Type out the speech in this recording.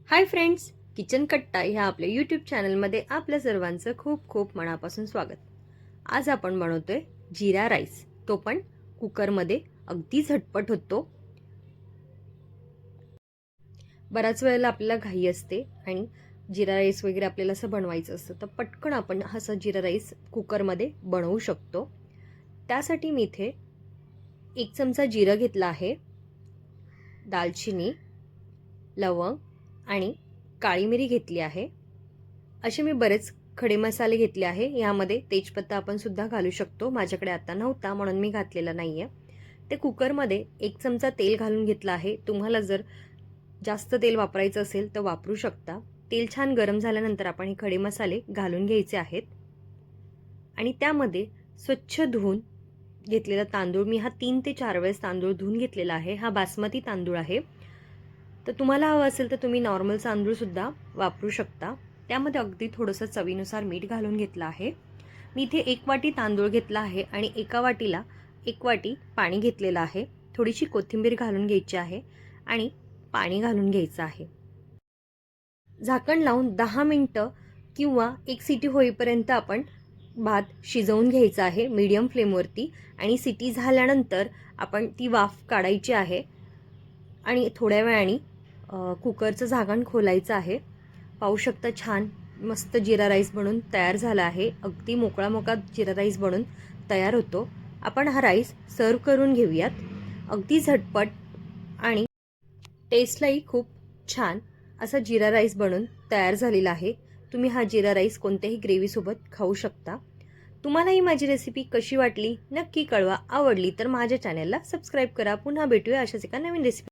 Hi friends, kitchen कट्टा ह्या आपल्या यूट्यूब चॅनलमध्ये आपल्या सर्वांचं खूप खूप मनापासून स्वागत। आज आपण बनवतोय जिरा राईस, तो पण कुकरमध्ये। अगदी झटपट होतो। बराच वेळेला आपल्याला घाई असते आणि जिरा राईस वगैरे आपल्याला असं बनवायचं असतं, तर पटकन आपण असा जिरा राईस कुकरमध्ये बनवू शकतो। त्यासाठी मी इथे 1 चमचा जिरं घेतला आहे, दालचिनी, लवंग आणि काळी मिरी घेतली आहे। असे मी बरेच खडे मसाले घेतले आहे। यामध्ये तेजपत्ता आपण सुद्धा घालू शकतो, माझ्याकडे आता नव्हता म्हणून मी घातलेला नाहीये। ते कुकरमध्ये 1 चमचा तेल घालून घेतला आहे। तुम्हाला जर जास्त तेल वापरायचं असेल तर वापरू शकता। तेल छान गरम झाल्यानंतर आपण हे खडे मसाले घालून घ्यायचे आहेत आणि त्यामध्ये स्वच्छ धुवून घेतलेला तांदूळ, मी हा 3 ते 4 वेळेस तांदूळ धुवून घेतलेला आहे। हा बासमती तांदूळ आहे, तर तुम्हाला हवं असेल तर तुम्ही नॉर्मल तांदूळ सुद्धा वापरू शकता। त्यामध्ये अगदी थोडंसं चवीनुसार मीठ घालून घेतलं आहे। मी इथे 1 वाटी तांदूळ घेतला आहे आणि एका वाटीला 1 वाटी पाणी घेतलेलं आहे। थोडीशी कोथिंबीर घालून घ्यायची आहे आणि पाणी घालून घ्यायचं आहे। झाकण लावून 10 मिनिटं किंवा 1 सिटी होईपर्यंत आपण भात शिजवून घ्यायचा आहे मीडियम फ्लेमवरती। आणि सिटी झाल्यानंतर आपण ती वाफ काढायची आहे आणि थोड्या वेळाने कुकरचं झाकण खोलायचं आहे। पाहू शकता छान मस्त जिरा राईस बनून तयार झाला आहे। अगदी मोकळा मोकळा जिरा राईस बनून तयार होतो। आपण हा राईस सर्व करून घेऊयात। अगदी झटपट आणि टेस्टलाही खूप छान असा जिरा राईस बनून तयार झालेला आहे। तुम्ही हा जिरा राईस कोणत्याही ग्रेव्ही सोबत खाऊ शकता। तुम्हाला ही माझी रेसिपी कशी वाटली नक्की कळवा। आवडली तर माझ्या चॅनलला सबस्क्राइब करा। पुन्हा भेटूया अशाच एका नवीन रेसिपी।